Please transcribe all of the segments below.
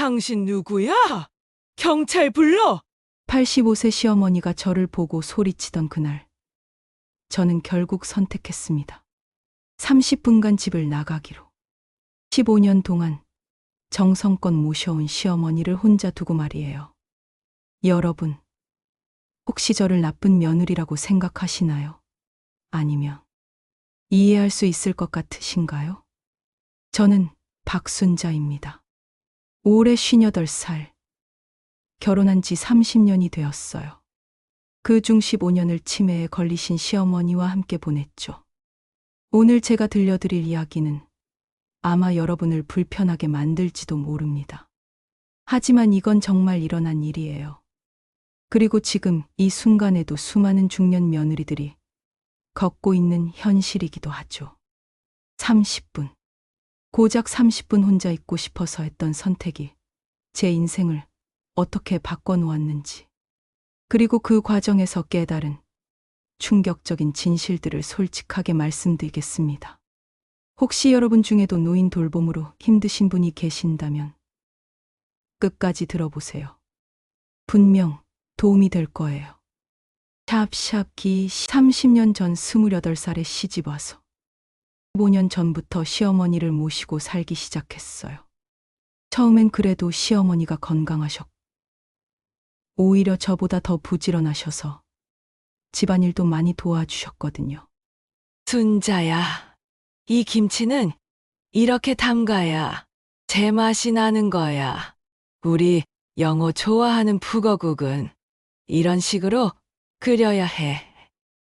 당신 누구야? 경찰 불러! 85세 시어머니가 저를 보고 소리치던 그날, 저는 결국 선택했습니다. 30분간 집을 나가기로. 15년 동안 정성껏 모셔온 시어머니를 혼자 두고 말이에요. 여러분, 혹시 저를 나쁜 며느리라고 생각하시나요? 아니면 이해할 수 있을 것 같으신가요? 저는 박순자입니다. 올해 58살. 결혼한 지 30년이 되었어요. 그중 15년을 치매에 걸리신 시어머니와 함께 보냈죠. 오늘 제가 들려드릴 이야기는 아마 여러분을 불편하게 만들지도 모릅니다. 하지만 이건 정말 일어난 일이에요. 그리고 지금 이 순간에도 수많은 중년 며느리들이 겪고 있는 현실이기도 하죠. 30분. 고작 30분 혼자 있고 싶어서 했던 선택이 제 인생을 어떻게 바꿔놓았는지, 그리고 그 과정에서 깨달은 충격적인 진실들을 솔직하게 말씀드리겠습니다. 혹시 여러분 중에도 노인 돌봄으로 힘드신 분이 계신다면 끝까지 들어보세요. 분명 도움이 될 거예요. 샵샵기 30년 전 28살에 시집와서 15년 전부터 시어머니를 모시고 살기 시작했어요. 처음엔 그래도 시어머니가 건강하셨고 오히려 저보다 더 부지런하셔서 집안일도 많이 도와주셨거든요. 순자야, 이 김치는 이렇게 담가야 제맛이 나는 거야. 우리 영호 좋아하는 북어국은 이런 식으로 끓여야 해.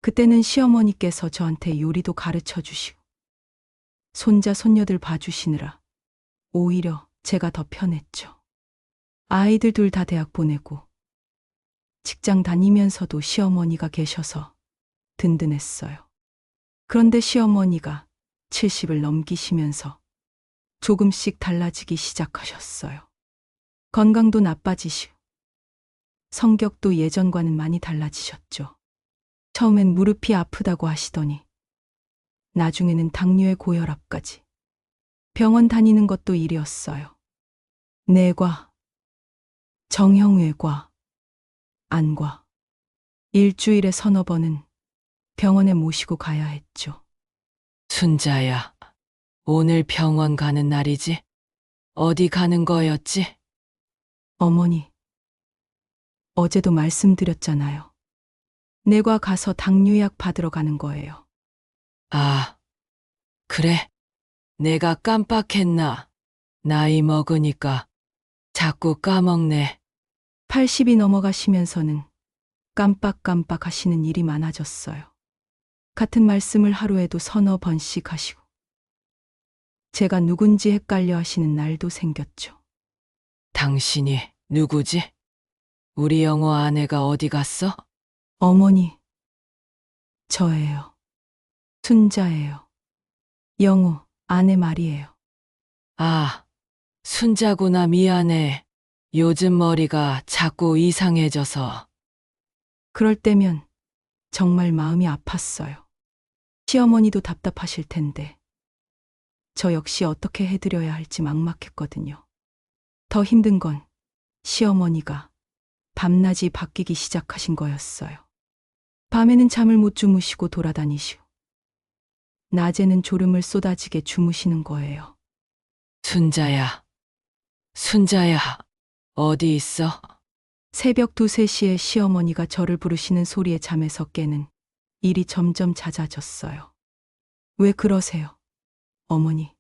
그때는 시어머니께서 저한테 요리도 가르쳐 주시고 손자 손녀들 봐주시느라 오히려 제가 더 편했죠. 아이들 둘 다 대학 보내고 직장 다니면서도 시어머니가 계셔서 든든했어요. 그런데 시어머니가 70을 넘기시면서 조금씩 달라지기 시작하셨어요. 건강도 나빠지시고 성격도 예전과는 많이 달라지셨죠. 처음엔 무릎이 아프다고 하시더니 나중에는 당뇨에 고혈압까지. 병원 다니는 것도 일이었어요. 내과, 정형외과, 안과. 일주일에 서너 번은 병원에 모시고 가야 했죠. 순자야, 오늘 병원 가는 날이지? 어디 가는 거였지? 어머니, 어제도 말씀드렸잖아요. 내과 가서 당뇨약 받으러 가는 거예요. 아, 그래. 내가 깜빡했나. 나이 먹으니까 자꾸 까먹네. 80이 넘어가시면서는 깜빡깜빡 하시는 일이 많아졌어요. 같은 말씀을 하루에도 서너 번씩 하시고 제가 누군지 헷갈려 하시는 날도 생겼죠. 당신이 누구지? 우리 영호 아내가 어디 갔어? 어머니, 저예요. 순자예요. 영호, 아내 말이에요. 아, 순자구나. 미안해. 요즘 머리가 자꾸 이상해져서. 그럴 때면 정말 마음이 아팠어요. 시어머니도 답답하실 텐데 저 역시 어떻게 해드려야 할지 막막했거든요. 더 힘든 건 시어머니가 밤낮이 바뀌기 시작하신 거였어요. 밤에는 잠을 못 주무시고 돌아다니시고 낮에는 졸음을 쏟아지게 주무시는 거예요. 순자야, 순자야, 어디 있어? 새벽 2, 3시에 시어머니가 저를 부르시는 소리에 잠에서 깨는 일이 점점 잦아졌어요. 왜 그러세요, 어머니?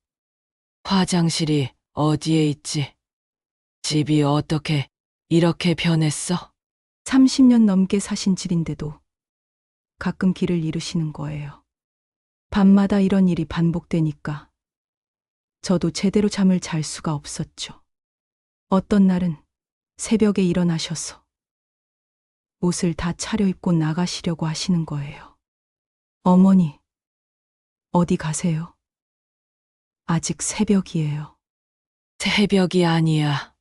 화장실이 어디에 있지? 집이 어떻게 이렇게 변했어? 30년 넘게 사신 집인데도 가끔 길을 잃으시는 거예요. 밤마다 이런 일이 반복되니까 저도 제대로 잠을 잘 수가 없었죠. 어떤 날은 새벽에 일어나셔서 옷을 다 차려입고 나가시려고 하시는 거예요. 어머니, 어디 가세요? 아직 새벽이에요. 새벽이 아니야.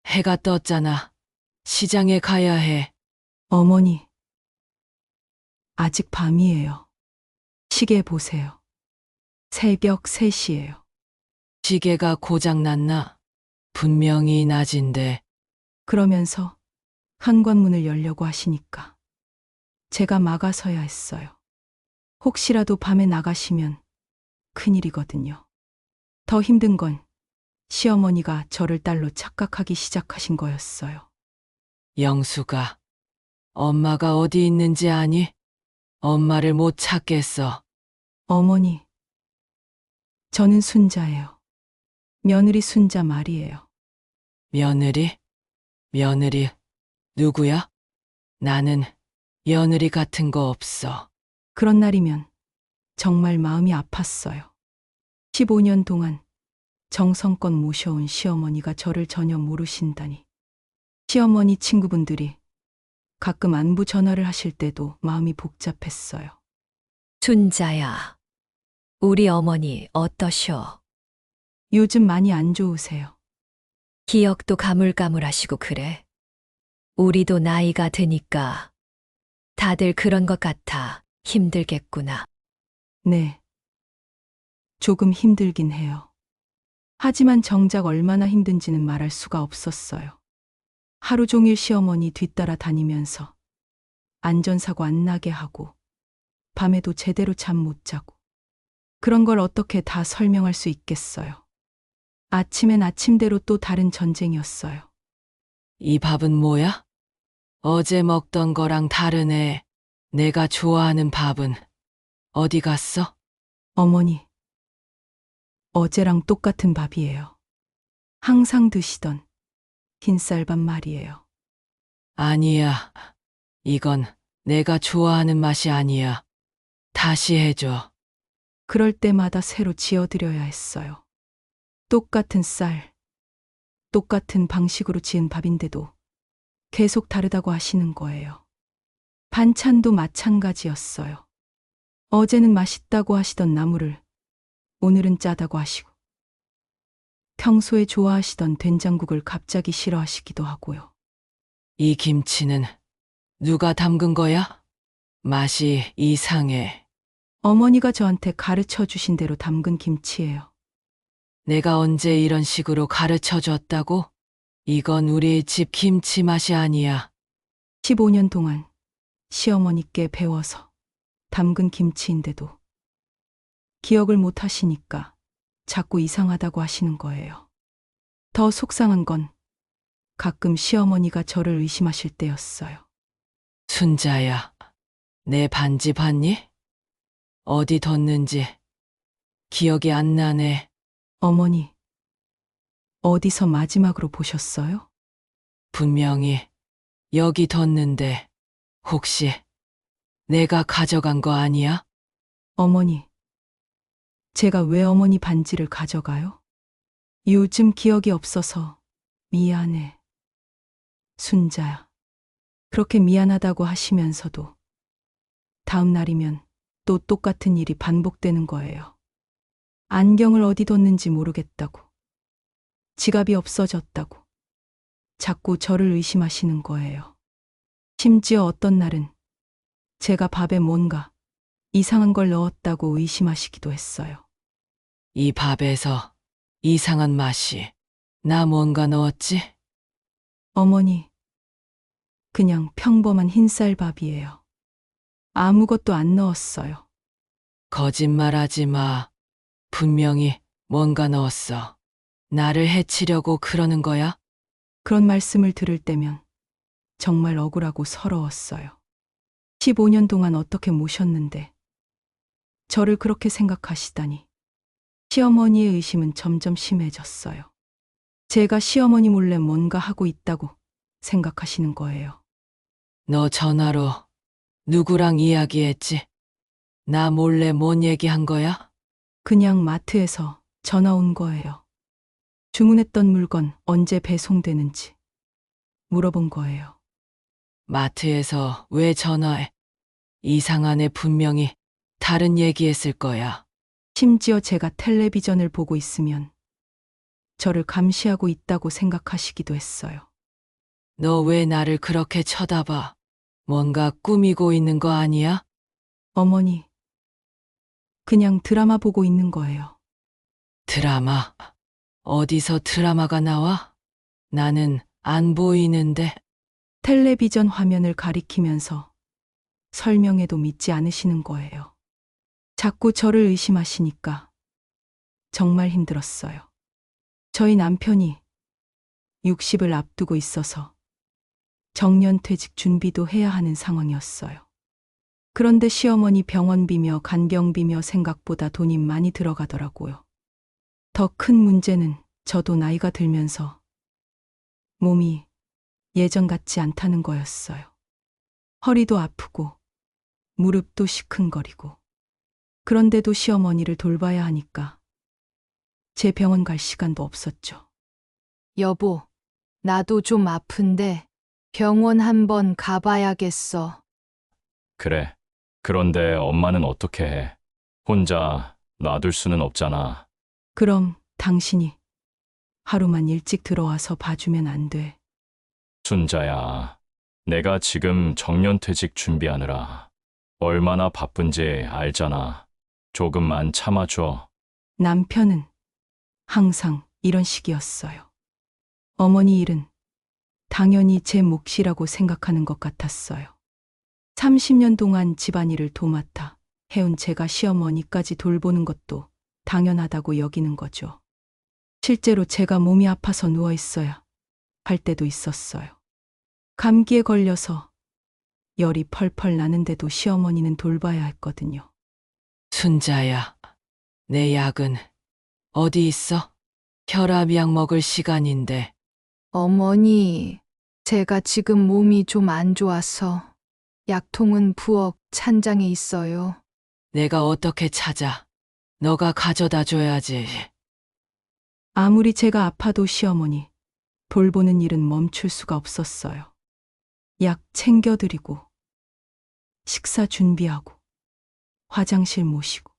해가 떴잖아. 시장에 가야 해. 어머니, 아직 밤이에요. 시계 보세요. 새벽 3시예요. 시계가 고장 났나? 분명히 낮인데. 그러면서 현관문을 열려고 하시니까 제가 막아서야 했어요. 혹시라도 밤에 나가시면 큰일이거든요. 더 힘든 건 시어머니가 저를 딸로 착각하기 시작하신 거였어요. 영수가 엄마가 어디 있는지 아니? 엄마를 못 찾겠어. 어머니, 저는 순자예요. 며느리 순자 말이에요. 며느리? 며느리 누구야? 나는 며느리 같은 거 없어. 그런 날이면 정말 마음이 아팠어요. 15년 동안 정성껏 모셔온 시어머니가 저를 전혀 모르신다니. 시어머니 친구분들이 가끔 안부 전화를 하실 때도 마음이 복잡했어요. 순자야, 우리 어머니 어떠셔? 요즘 많이 안 좋으세요. 기억도 가물가물하시고 그래. 우리도 나이가 드니까 다들 그런 것 같아 힘들겠구나. 네. 조금 힘들긴 해요. 하지만 정작 얼마나 힘든지는 말할 수가 없었어요. 하루 종일 시어머니 뒤따라 다니면서 안전사고 안 나게 하고 밤에도 제대로 잠 못 자고 그런 걸 어떻게 다 설명할 수 있겠어요. 아침엔 아침대로 또 다른 전쟁이었어요. 이 밥은 뭐야? 어제 먹던 거랑 다르네. 내가 좋아하는 밥은 어디 갔어? 어머니, 어제랑 똑같은 밥이에요. 항상 드시던 흰쌀밥 말이에요. 아니야. 이건 내가 좋아하는 맛이 아니야. 다시 해줘. 그럴 때마다 새로 지어드려야 했어요. 똑같은 쌀, 똑같은 방식으로 지은 밥인데도 계속 다르다고 하시는 거예요. 반찬도 마찬가지였어요. 어제는 맛있다고 하시던 나물을 오늘은 짜다고 하시고, 평소에 좋아하시던 된장국을 갑자기 싫어하시기도 하고요. 이 김치는 누가 담근 거야? 맛이 이상해. 어머니가 저한테 가르쳐 주신 대로 담근 김치예요. 내가 언제 이런 식으로 가르쳐 줬다고? 이건 우리 집 김치 맛이 아니야. 15년 동안 시어머니께 배워서 담근 김치인데도 기억을 못 하시니까 자꾸 이상하다고 하시는 거예요. 더 속상한 건 가끔 시어머니가 저를 의심하실 때였어요. 순자야, 내 반지 봤니? 어디 뒀는지 기억이 안 나네. 어머니, 어디서 마지막으로 보셨어요? 분명히 여기 뒀는데 혹시 내가 가져간 거 아니야? 어머니, 제가 왜 어머니 반지를 가져가요? 요즘 기억이 없어서 미안해. 순자야, 그렇게 미안하다고 하시면서도 다음 날이면 또 똑같은 일이 반복되는 거예요. 안경을 어디 뒀는지 모르겠다고, 지갑이 없어졌다고, 자꾸 저를 의심하시는 거예요. 심지어 어떤 날은 제가 밥에 뭔가 이상한 걸 넣었다고 의심하시기도 했어요. 이 밥에서 이상한 맛이. 나 뭔가 넣었지? 어머니, 그냥 평범한 흰쌀밥이에요. 아무것도 안 넣었어요. 거짓말하지 마. 분명히 뭔가 넣었어. 나를 해치려고 그러는 거야? 그런 말씀을 들을 때면 정말 억울하고 서러웠어요. 15년 동안 어떻게 모셨는데 저를 그렇게 생각하시다니. 시어머니의 의심은 점점 심해졌어요. 제가 시어머니 몰래 뭔가 하고 있다고 생각하시는 거예요. 너 전화로 누구랑 이야기했지? 나 몰래 뭔 얘기한 거야? 그냥 마트에서 전화 온 거예요. 주문했던 물건 언제 배송되는지 물어본 거예요. 마트에서 왜 전화해? 이상한 애 분명히 다른 얘기했을 거야. 심지어 제가 텔레비전을 보고 있으면 저를 감시하고 있다고 생각하시기도 했어요. 너 왜 나를 그렇게 쳐다봐? 뭔가 꾸미고 있는 거 아니야? 어머니, 그냥 드라마 보고 있는 거예요. 드라마. 어디서 드라마가 나와? 나는 안 보이는데. 텔레비전 화면을 가리키면서 설명해도 믿지 않으시는 거예요. 자꾸 저를 의심하시니까 정말 힘들었어요. 저희 남편이 60을 앞두고 있어서 정년퇴직 준비도 해야 하는 상황이었어요. 그런데 시어머니 병원비며 간병비며 생각보다 돈이 많이 들어가더라고요. 더 큰 문제는 저도 나이가 들면서 몸이 예전 같지 않다는 거였어요. 허리도 아프고 무릎도 시큰거리고. 그런데도 시어머니를 돌봐야 하니까 제 병원 갈 시간도 없었죠. 여보, 나도 좀 아픈데 병원 한번 가봐야겠어. 그래. 그런데 엄마는 어떻게 해? 혼자 놔둘 수는 없잖아. 그럼 당신이 하루만 일찍 들어와서 봐주면 안 돼. 순자야, 내가 지금 정년퇴직 준비하느라 얼마나 바쁜지 알잖아. 조금만 참아줘. 남편은 항상 이런 식이었어요. 어머니 일은 당연히 제 몫이라고 생각하는 것 같았어요. 30년 동안 집안일을 도맡아 해온 제가 시어머니까지 돌보는 것도 당연하다고 여기는 거죠. 실제로 제가 몸이 아파서 누워 있어야 할 때도 있었어요. 감기에 걸려서 열이 펄펄 나는데도 시어머니는 돌봐야 했거든요. 순자야, 내 약은 어디 있어? 혈압약 먹을 시간인데. 어머니, 제가 지금 몸이 좀 안 좋아서 약통은 부엌 찬장에 있어요. 내가 어떻게 찾아? 너가 가져다 줘야지. 아무리 제가 아파도 시어머니 돌보는 일은 멈출 수가 없었어요. 약 챙겨드리고, 식사 준비하고, 화장실 모시고.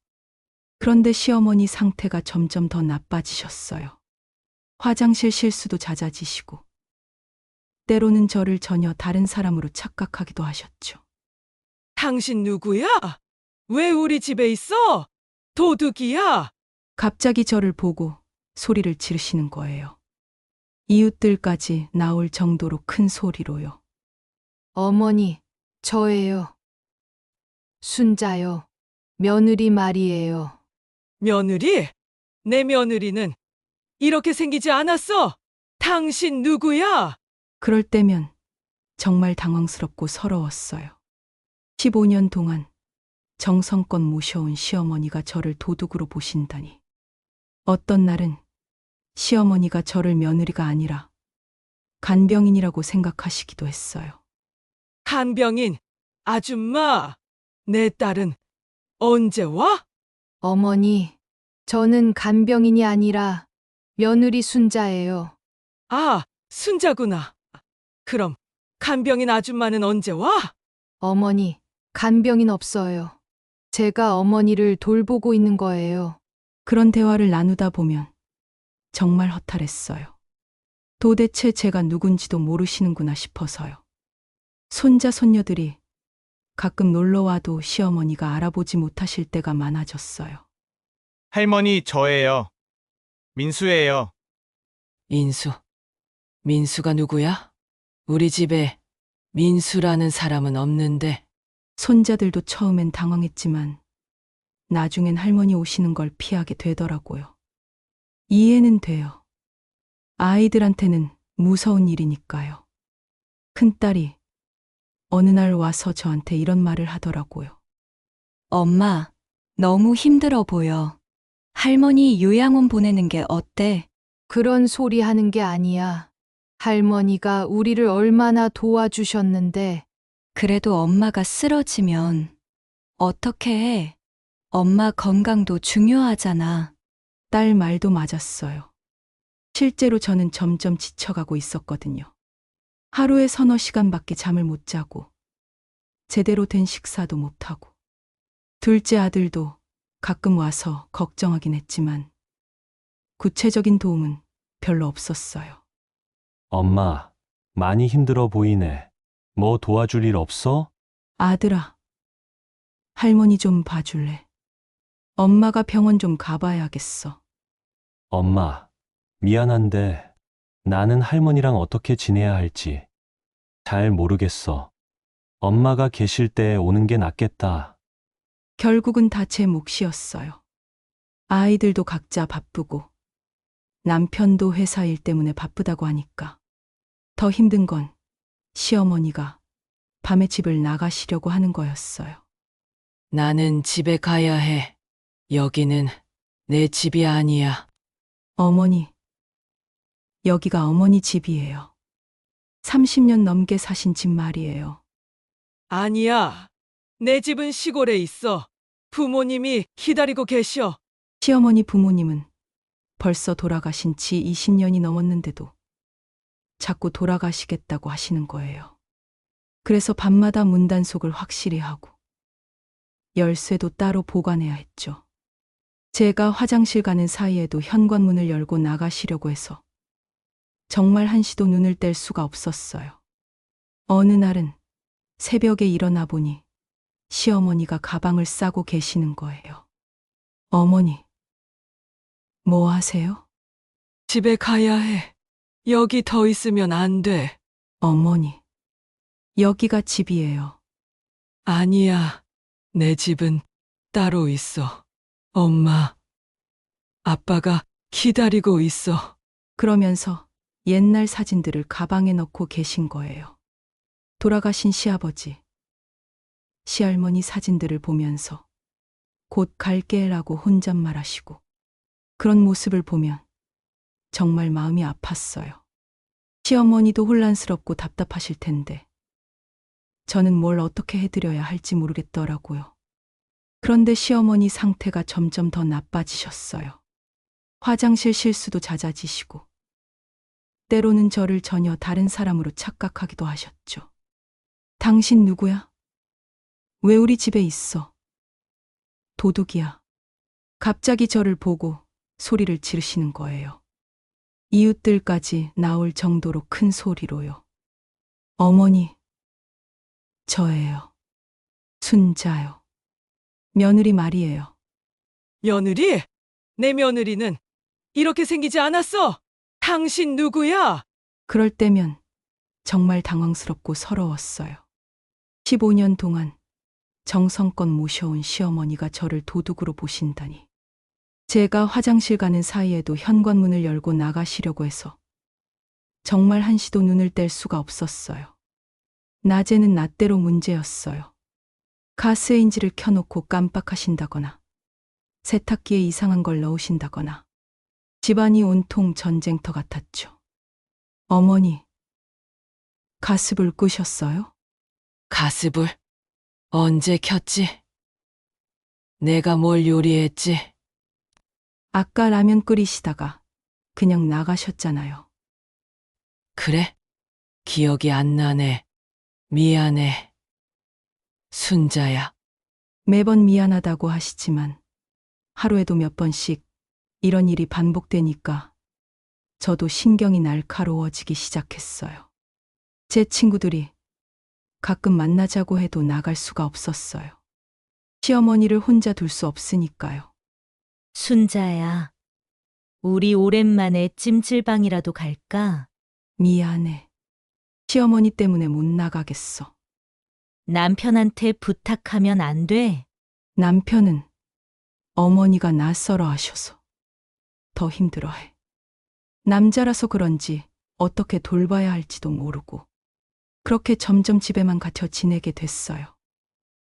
그런데 시어머니 상태가 점점 더 나빠지셨어요. 화장실 실수도 잦아지시고, 때로는 저를 전혀 다른 사람으로 착각하기도 하셨죠. 당신 누구야? 왜 우리 집에 있어? 도둑이야? 갑자기 저를 보고 소리를 지르시는 거예요. 이웃들까지 나올 정도로 큰 소리로요. 어머니, 저예요. 순자요. 며느리 말이에요. 며느리? 내 며느리는 이렇게 생기지 않았어. 당신 누구야? 그럴 때면 정말 당황스럽고 서러웠어요. 15년 동안 정성껏 모셔온 시어머니가 저를 도둑으로 보신다니. 어떤 날은 시어머니가 저를 며느리가 아니라 간병인이라고 생각하시기도 했어요. 간병인, 아줌마, 내 딸은 언제 와? 어머니, 저는 간병인이 아니라 며느리 순자예요. 아, 순자구나. 그럼 간병인 아줌마는 언제 와? 어머니, 간병인 없어요. 제가 어머니를 돌보고 있는 거예요. 그런 대화를 나누다 보면 정말 허탈했어요. 도대체 제가 누군지도 모르시는구나 싶어서요. 손자, 손녀들이 가끔 놀러와도 시어머니가 알아보지 못하실 때가 많아졌어요. 할머니, 저예요. 민수예요. 민수. 민수가 누구야? 우리 집에 민수라는 사람은 없는데. 손자들도 처음엔 당황했지만 나중엔 할머니 오시는 걸 피하게 되더라고요. 이해는 돼요. 아이들한테는 무서운 일이니까요. 큰딸이 어느 날 와서 저한테 이런 말을 하더라고요. 엄마, 너무 힘들어 보여. 할머니 요양원 보내는 게 어때? 그런 소리 하는 게 아니야. 할머니가 우리를 얼마나 도와주셨는데, 그래도 엄마가 쓰러지면 어떻게 해? 엄마 건강도 중요하잖아. 딸 말도 맞았어요. 실제로 저는 점점 지쳐가고 있었거든요. 하루에 서너 시간밖에 잠을 못 자고 제대로 된 식사도 못하고 둘째 아들도 가끔 와서 걱정하긴 했지만 구체적인 도움은 별로 없었어요. 엄마, 많이 힘들어 보이네. 뭐 도와줄 일 없어? 아들아, 할머니 좀 봐줄래? 엄마가 병원 좀 가봐야겠어. 엄마, 미안한데 나는 할머니랑 어떻게 지내야 할지 잘 모르겠어. 엄마가 계실 때 오는 게 낫겠다. 결국은 다 제 몫이었어요. 아이들도 각자 바쁘고 남편도 회사 일 때문에 바쁘다고 하니까 더 힘든 건 시어머니가 밤에 집을 나가시려고 하는 거였어요. 나는 집에 가야 해. 여기는 내 집이 아니야. 어머니, 여기가 어머니 집이에요. 30년 넘게 사신 집 말이에요. 아니야. 내 집은 시골에 있어. 부모님이 기다리고 계셔. 시어머니 부모님은 벌써 돌아가신 지 20년이 넘었는데도 자꾸 돌아가시겠다고 하시는 거예요. 그래서 밤마다 문단속을 확실히 하고 열쇠도 따로 보관해야 했죠. 제가 화장실 가는 사이에도 현관문을 열고 나가시려고 해서 정말 한시도 눈을 뗄 수가 없었어요. 어느 날은 새벽에 일어나 보니 시어머니가 가방을 싸고 계시는 거예요. 어머니, 뭐 하세요? 집에 가야 해. 여기 더 있으면 안 돼. 어머니, 여기가 집이에요. 아니야. 내 집은 따로 있어. 엄마, 아빠가 기다리고 있어. 그러면서 옛날 사진들을 가방에 넣고 계신 거예요. 돌아가신 시아버지, 시할머니 사진들을 보면서 곧 갈게라고 혼잣말 하시고 그런 모습을 보면 정말 마음이 아팠어요. 시어머니도 혼란스럽고 답답하실 텐데 저는 뭘 어떻게 해드려야 할지 모르겠더라고요. 그런데 시어머니 상태가 점점 더 나빠지셨어요. 화장실 실수도 잦아지시고 때로는 저를 전혀 다른 사람으로 착각하기도 하셨죠. 당신 누구야? 왜 우리 집에 있어? 도둑이야. 갑자기 저를 보고 소리를 지르시는 거예요. 이웃들까지 나올 정도로 큰 소리로요. 어머니, 저예요. 순자요. 며느리 말이에요. 며느리? 내 며느리는 이렇게 생기지 않았어. 당신 누구야? 그럴 때면 정말 당황스럽고 서러웠어요. 15년 동안 정성껏 모셔온 시어머니가 저를 도둑으로 보신다니. 제가 화장실 가는 사이에도 현관문을 열고 나가시려고 해서 정말 한시도 눈을 뗄 수가 없었어요. 낮에는 낮대로 문제였어요. 가스레인지를 켜놓고 깜빡하신다거나 세탁기에 이상한 걸 넣으신다거나 집안이 온통 전쟁터 같았죠. 어머니, 가스불 끄셨어요? 가스불? 언제 켰지? 내가 뭘 요리했지? 아까 라면 끓이시다가 그냥 나가셨잖아요. 그래? 기억이 안 나네. 미안해. 순자야. 매번 미안하다고 하시지만 하루에도 몇 번씩 이런 일이 반복되니까 저도 신경이 날카로워지기 시작했어요. 제 친구들이 가끔 만나자고 해도 나갈 수가 없었어요. 시어머니를 혼자 둘 수 없으니까요. 순자야, 우리 오랜만에 찜질방이라도 갈까? 미안해. 시어머니 때문에 못 나가겠어. 남편한테 부탁하면 안 돼? 남편은 어머니가 낯설어 하셔서 더 힘들어해. 남자라서 그런지 어떻게 돌봐야 할지도 모르고 그렇게 점점 집에만 갇혀 지내게 됐어요.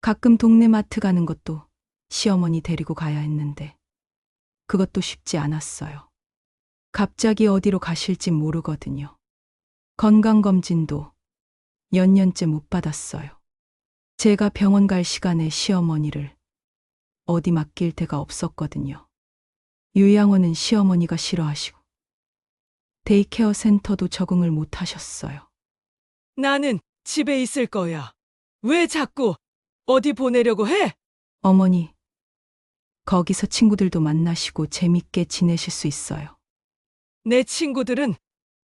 가끔 동네 마트 가는 것도 시어머니 데리고 가야 했는데 그것도 쉽지 않았어요. 갑자기 어디로 가실지 모르거든요. 건강검진도 몇 년째 못 받았어요. 제가 병원 갈 시간에 시어머니를 어디 맡길 데가 없었거든요. 요양원은 시어머니가 싫어하시고 데이케어 센터도 적응을 못 하셨어요. 나는 집에 있을 거야. 왜 자꾸 어디 보내려고 해? 어머니, 거기서 친구들도 만나시고 재밌게 지내실 수 있어요. 내 친구들은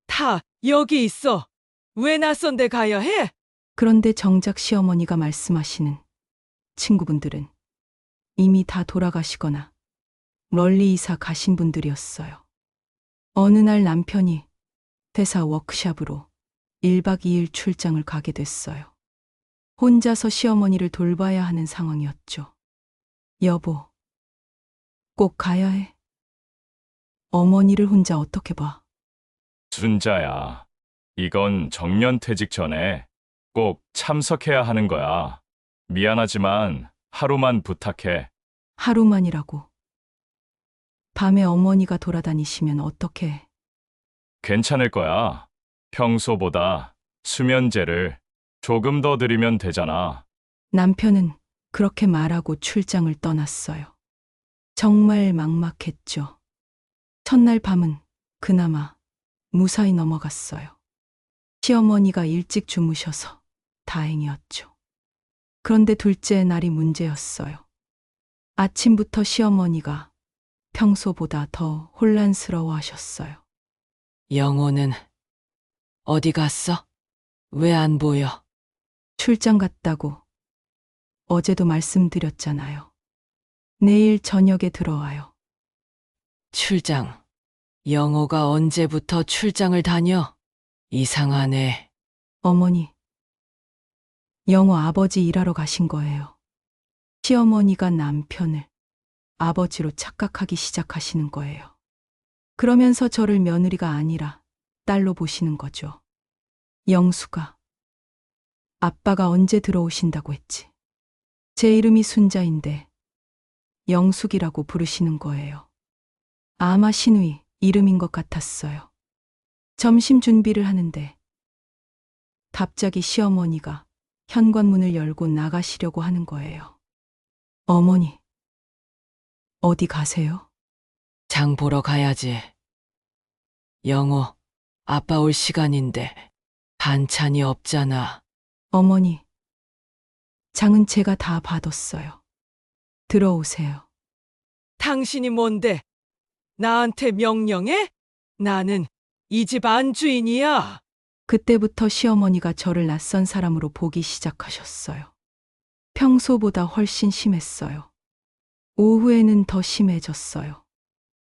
다 여기 있어. 왜 낯선 데 가야 해? 그런데 정작 시어머니가 말씀하시는 친구분들은 이미 다 돌아가시거나 멀리 이사 가신 분들이었어요. 어느 날 남편이 회사 워크샵으로 1박 2일 출장을 가게 됐어요. 혼자서 시어머니를 돌봐야 하는 상황이었죠. 여보, 꼭 가야 해. 어머니를 혼자 어떻게 봐? 순자야, 이건 정년퇴직 전에 꼭 참석해야 하는 거야. 미안하지만 하루만 부탁해. 하루만이라고. 밤에 어머니가 돌아다니시면 어떻게 해? 괜찮을 거야. 평소보다 수면제를 조금 더 드리면 되잖아. 남편은 그렇게 말하고 출장을 떠났어요. 정말 막막했죠. 첫날 밤은 그나마 무사히 넘어갔어요. 시어머니가 일찍 주무셔서 다행이었죠. 그런데 둘째 날이 문제였어요. 아침부터 시어머니가 평소보다 더 혼란스러워 하셨어요. 영호는 어디 갔어? 왜 안 보여? 출장 갔다고 어제도 말씀드렸잖아요. 내일 저녁에 들어와요. 출장. 영호가 언제부터 출장을 다녀? 이상하네. 어머니, 영호 아버지 일하러 가신 거예요. 시어머니가 남편을 아버지로 착각하기 시작하시는 거예요. 그러면서 저를 며느리가 아니라 딸로 보시는 거죠. 영수가 아빠가 언제 들어오신다고 했지? 제 이름이 순자인데 영숙이라고 부르시는 거예요. 아마 신우이 이름인 것 같았어요. 점심 준비를 하는데 갑자기 시어머니가 현관문을 열고 나가시려고 하는 거예요. 어머니, 어디 가세요? 장 보러 가야지. 영호, 아빠 올 시간인데 반찬이 없잖아. 어머니, 장은 제가 다 받았어요. 들어오세요. 당신이 뭔데? 나한테 명령해? 나는 이 집 안주인이야. 그때부터 시어머니가 저를 낯선 사람으로 보기 시작하셨어요. 평소보다 훨씬 심했어요. 오후에는 더 심해졌어요.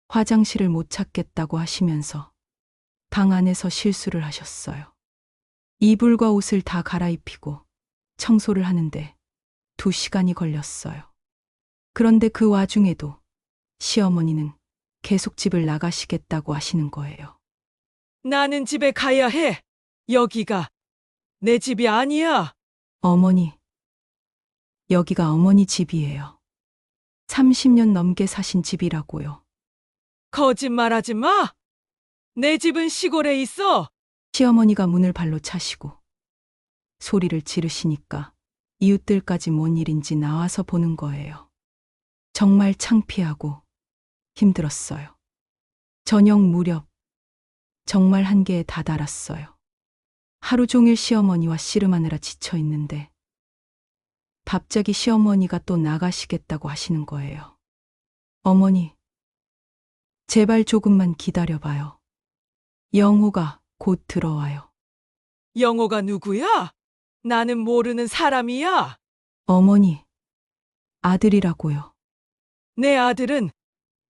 화장실을 못 찾겠다고 하시면서 방 안에서 실수를 하셨어요. 이불과 옷을 다 갈아입히고 청소를 하는데 2시간이 걸렸어요. 그런데 그 와중에도 시어머니는 계속 집을 나가시겠다고 하시는 거예요. 나는 집에 가야 해. 여기가 내 집이 아니야. 어머니, 여기가 어머니 집이에요. 30년 넘게 사신 집이라고요. 거짓말하지 마. 내 집은 시골에 있어. 시어머니가 문을 발로 차시고 소리를 지르시니까 이웃들까지 뭔 일인지 나와서 보는 거예요. 정말 창피하고 힘들었어요. 저녁 무렵 정말 한계에 다다랐어요. 하루 종일 시어머니와 씨름하느라 지쳐 있는데 갑자기 시어머니가 또 나가시겠다고 하시는 거예요. 어머니, 제발 조금만 기다려봐요. 영호가 곧 들어와요. 영호가 누구야? 나는 모르는 사람이야. 어머니, 아들이라고요. 내 아들은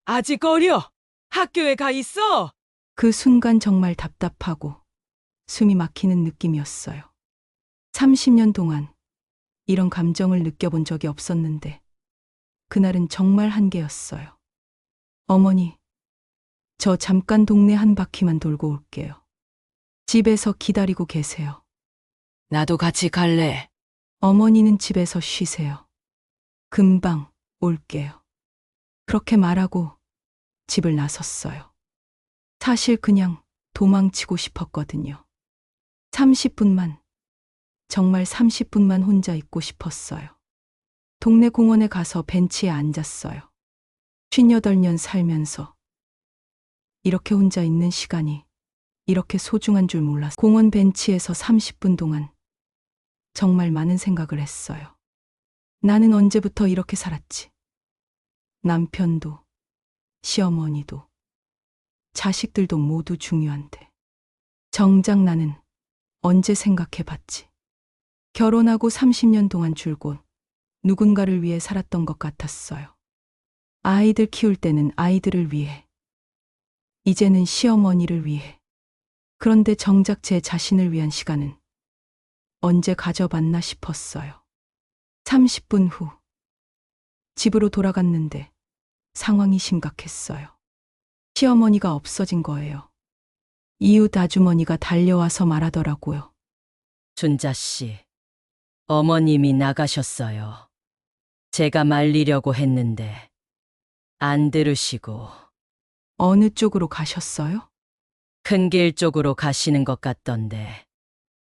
아직 어려. 학교에 가 있어. 그 순간 정말 답답하고 숨이 막히는 느낌이었어요. 30년 동안 이런 감정을 느껴본 적이 없었는데 그날은 정말 한계였어요. 어머니, 저 잠깐 동네 한 바퀴만 돌고 올게요. 집에서 기다리고 계세요. 나도 같이 갈래. 어머니는 집에서 쉬세요. 금방 올게요. 그렇게 말하고 집을 나섰어요. 사실 그냥 도망치고 싶었거든요. 30분만, 정말 30분만 혼자 있고 싶었어요. 동네 공원에 가서 벤치에 앉았어요. 58년 살면서 이렇게 혼자 있는 시간이 이렇게 소중한 줄 몰랐어요. 공원 벤치에서 30분 동안 정말 많은 생각을 했어요. 나는 언제부터 이렇게 살았지? 남편도, 시어머니도, 자식들도 모두 중요한데. 정작 나는 언제 생각해 봤지? 결혼하고 30년 동안 줄곧 누군가를 위해 살았던 것 같았어요. 아이들 키울 때는 아이들을 위해, 이제는 시어머니를 위해. 그런데 정작 제 자신을 위한 시간은 언제 가져봤나 싶었어요. 30분 후 집으로 돌아갔는데 상황이 심각했어요. 시어머니가 없어진 거예요. 이웃 아주머니가 달려와서 말하더라고요. 준자 씨, 어머님이 나가셨어요. 제가 말리려고 했는데 안 들으시고 어느 쪽으로 가셨어요? 큰 길 쪽으로 가시는 것 같던데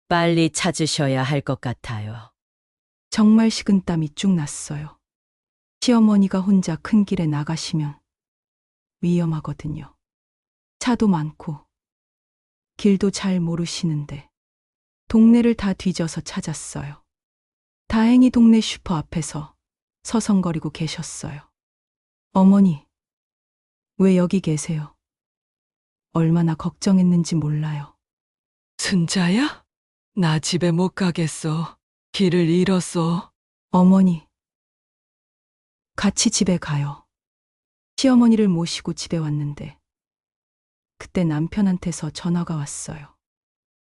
빨리 찾으셔야 할 것 같아요. 정말 식은땀이 쭉 났어요. 시어머니가 혼자 큰 길에 나가시면 위험하거든요. 차도 많고 길도 잘 모르시는데 동네를 다 뒤져서 찾았어요. 다행히 동네 슈퍼 앞에서 서성거리고 계셨어요. 어머니, 왜 여기 계세요? 얼마나 걱정했는지 몰라요. 순자야? 나 집에 못 가겠어. 길을 잃었어. 어머니, 같이 집에 가요. 시어머니를 모시고 집에 왔는데 그때 남편한테서 전화가 왔어요.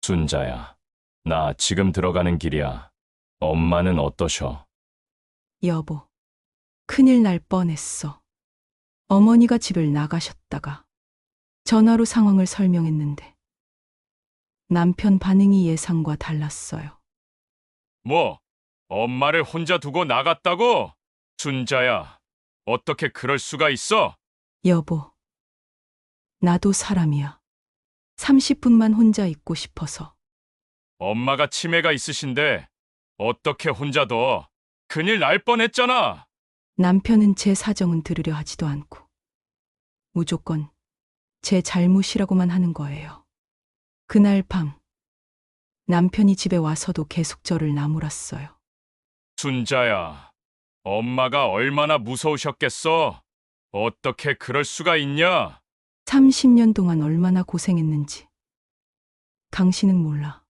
순자야, 나 지금 들어가는 길이야. 엄마는 어떠셔? 여보, 큰일 날 뻔했어. 어머니가 집을 나가셨다가 전화로 상황을 설명했는데 남편 반응이 예상과 달랐어요. 뭐, 엄마를 혼자 두고 나갔다고? 순자야, 어떻게 그럴 수가 있어? 여보, 나도 사람이야. 30분만 혼자 있고 싶어서. 엄마가 치매가 있으신데 어떻게 혼자 둬? 큰일 날 뻔했잖아. 남편은 제 사정은 들으려 하지도 않고 무조건 제 잘못이라고만 하는 거예요. 그날 밤 남편이 집에 와서도 계속 저를 나무랐어요. 순자야, 엄마가 얼마나 무서우셨겠어? 어떻게 그럴 수가 있냐? 30년 동안 얼마나 고생했는지 당신은 몰라.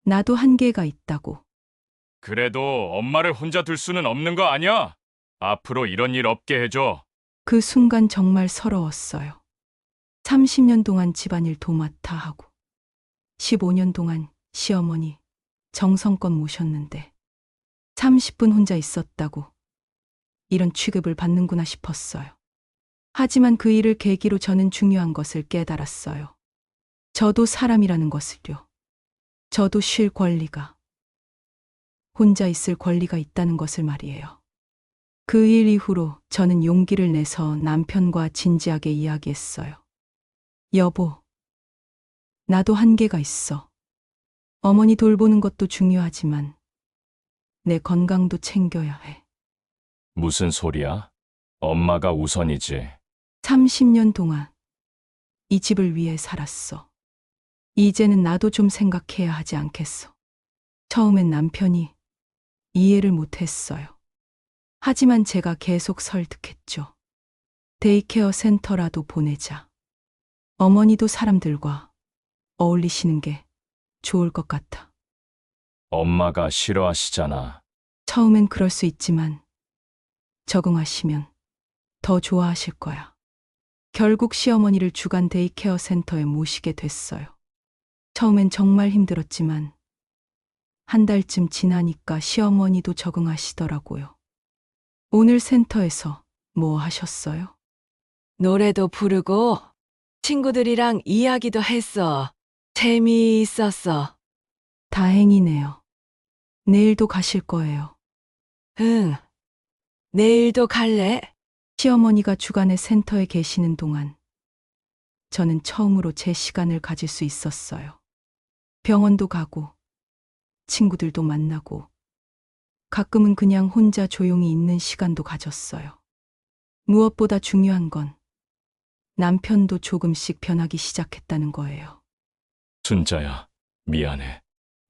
나도 한계가 있다고. 그래도 엄마를 혼자 둘 수는 없는 거 아니야? 앞으로 이런 일 없게 해줘. 그 순간 정말 서러웠어요. 30년 동안 집안일 도맡아 하고 15년 동안 시어머니 정성껏 모셨는데 30분 혼자 있었다고 이런 취급을 받는구나 싶었어요. 하지만 그 일을 계기로 저는 중요한 것을 깨달았어요. 저도 사람이라는 것을요. 저도 쉴 권리가, 혼자 있을 권리가 있다는 것을 말이에요. 그 일 이후로 저는 용기를 내서 남편과 진지하게 이야기했어요. 여보, 나도 한계가 있어. 어머니 돌보는 것도 중요하지만 내 건강도 챙겨야 해. 무슨 소리야? 엄마가 우선이지. 30년 동안 이 집을 위해 살았어. 이제는 나도 좀 생각해야 하지 않겠어. 처음엔 남편이 이해를 못했어요. 하지만 제가 계속 설득했죠. 데이케어 센터라도 보내자. 어머니도 사람들과 어울리시는 게 좋을 것 같아. 엄마가 싫어하시잖아. 처음엔 그럴 수 있지만 적응하시면 더 좋아하실 거야. 결국 시어머니를 주간 데이케어 센터에 모시게 됐어요. 처음엔 정말 힘들었지만 한 달쯤 지나니까 시어머니도 적응하시더라고요. 오늘 센터에서 뭐 하셨어요? 노래도 부르고 친구들이랑 이야기도 했어. 재미있었어. 다행이네요. 내일도 가실 거예요. 응. 내일도 갈래? 시어머니가 주간에 센터에 계시는 동안 저는 처음으로 제 시간을 가질 수 있었어요. 병원도 가고 친구들도 만나고 가끔은 그냥 혼자 조용히 있는 시간도 가졌어요. 무엇보다 중요한 건 남편도 조금씩 변하기 시작했다는 거예요. 순자야, 미안해.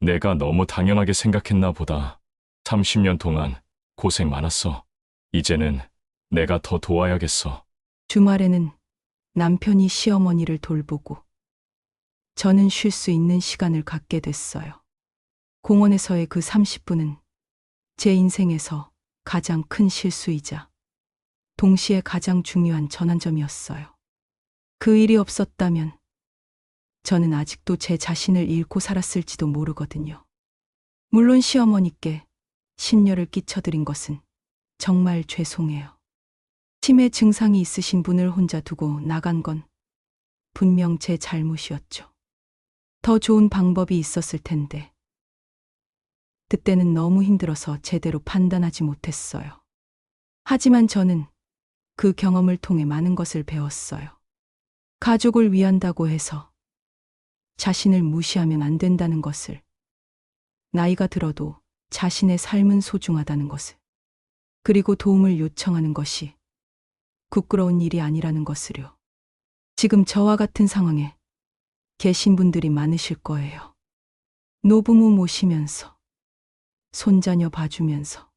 내가 너무 당연하게 생각했나 보다. 30년 동안 고생 많았어. 이제는 내가 더 도와야겠어. 주말에는 남편이 시어머니를 돌보고 저는 쉴 수 있는 시간을 갖게 됐어요. 공원에서의 그 30분은 제 인생에서 가장 큰 실수이자 동시에 가장 중요한 전환점이었어요. 그 일이 없었다면 저는 아직도 제 자신을 잃고 살았을지도 모르거든요. 물론 시어머니께 심려를 끼쳐드린 것은 정말 죄송해요. 치매 증상이 있으신 분을 혼자 두고 나간 건 분명 제 잘못이었죠. 더 좋은 방법이 있었을 텐데 그때는 너무 힘들어서 제대로 판단하지 못했어요. 하지만 저는 그 경험을 통해 많은 것을 배웠어요. 가족을 위한다고 해서 자신을 무시하면 안 된다는 것을, 나이가 들어도 자신의 삶은 소중하다는 것을, 그리고 도움을 요청하는 것이 부끄러운 일이 아니라는 것을요. 지금 저와 같은 상황에 계신 분들이 많으실 거예요. 노부모 모시면서, 손자녀 봐주면서,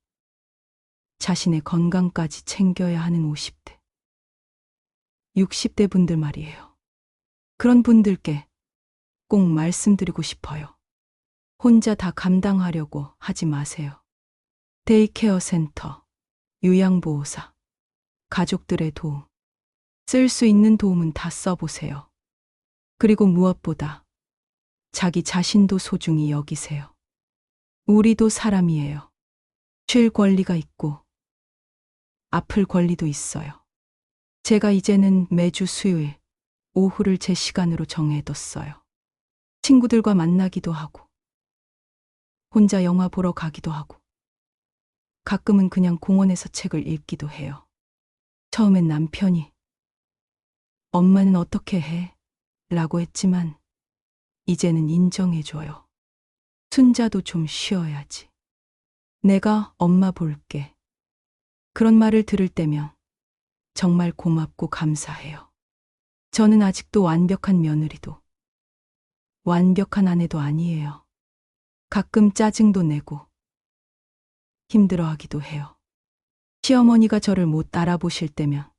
자신의 건강까지 챙겨야 하는 50대, 60대 분들 말이에요. 그런 분들께 꼭 말씀드리고 싶어요. 혼자 다 감당하려고 하지 마세요. 데이케어 센터, 요양보호사, 가족들의 도움, 쓸 수 있는 도움은 다 써보세요. 그리고 무엇보다 자기 자신도 소중히 여기세요. 우리도 사람이에요. 쉴 권리가 있고 아플 권리도 있어요. 제가 이제는 매주 수요일 오후를 제 시간으로 정해뒀어요. 친구들과 만나기도 하고 혼자 영화 보러 가기도 하고 가끔은 그냥 공원에서 책을 읽기도 해요. 처음엔 남편이 엄마는 어떻게 해? 라고 했지만 이제는 인정해줘요. 순자도 좀 쉬어야지. 내가 엄마 볼게. 그런 말을 들을 때면 정말 고맙고 감사해요. 저는 아직도 완벽한 며느리도 완벽한 아내도 아니에요. 가끔 짜증도 내고 힘들어하기도 해요. 시어머니가 저를 못 알아보실 때면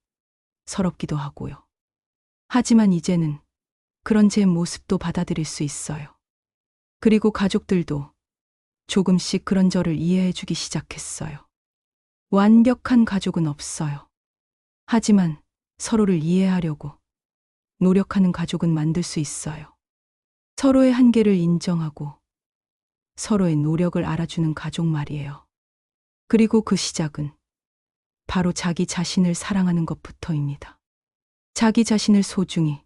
서럽기도 하고요. 하지만 이제는 그런 제 모습도 받아들일 수 있어요. 그리고 가족들도 조금씩 그런 저를 이해해주기 시작했어요. 완벽한 가족은 없어요. 하지만 서로를 이해하려고 노력하는 가족은 만들 수 있어요. 서로의 한계를 인정하고 서로의 노력을 알아주는 가족 말이에요. 그리고 그 시작은 바로 자기 자신을 사랑하는 것부터입니다. 자기 자신을 소중히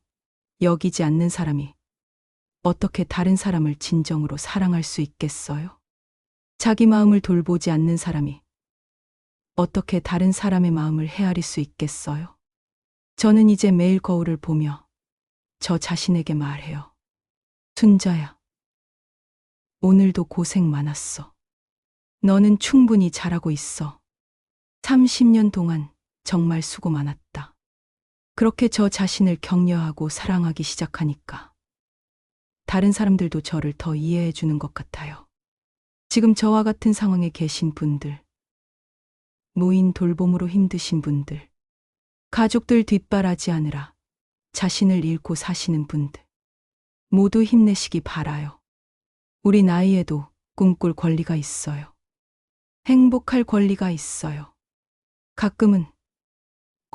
여기지 않는 사람이 어떻게 다른 사람을 진정으로 사랑할 수 있겠어요? 자기 마음을 돌보지 않는 사람이 어떻게 다른 사람의 마음을 헤아릴 수 있겠어요? 저는 이제 매일 거울을 보며 저 자신에게 말해요. 순자야, 오늘도 고생 많았어. 너는 충분히 잘하고 있어. 30년 동안 정말 수고 많았다. 그렇게 저 자신을 격려하고 사랑하기 시작하니까 다른 사람들도 저를 더 이해해 주는 것 같아요. 지금 저와 같은 상황에 계신 분들, 노인 돌봄으로 힘드신 분들, 가족들 뒷바라지하느라 자신을 잃고 사시는 분들, 모두 힘내시기 바라요. 우리 나이에도 꿈꿀 권리가 있어요. 행복할 권리가 있어요. 가끔은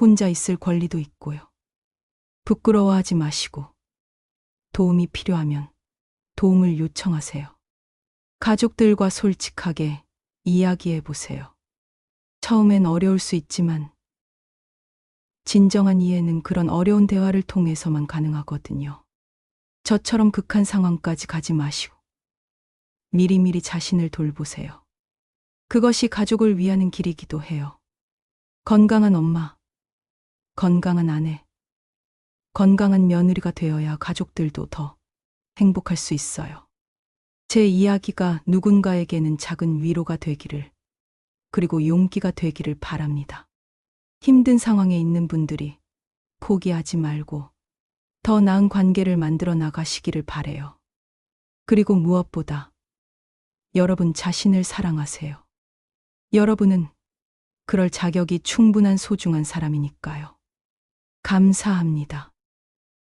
혼자 있을 권리도 있고요. 부끄러워하지 마시고 도움이 필요하면 도움을 요청하세요. 가족들과 솔직하게 이야기해 보세요. 처음엔 어려울 수 있지만 진정한 이해는 그런 어려운 대화를 통해서만 가능하거든요. 저처럼 극한 상황까지 가지 마시고 미리미리 자신을 돌보세요. 그것이 가족을 위하는 길이기도 해요. 건강한 엄마, 건강한 아내, 건강한 며느리가 되어야 가족들도 더 행복할 수 있어요. 제 이야기가 누군가에게는 작은 위로가 되기를, 그리고 용기가 되기를 바랍니다. 힘든 상황에 있는 분들이 포기하지 말고 더 나은 관계를 만들어 나가시기를 바래요. 그리고 무엇보다 여러분 자신을 사랑하세요. 여러분은 그럴 자격이 충분한 소중한 사람이니까요. 감사합니다.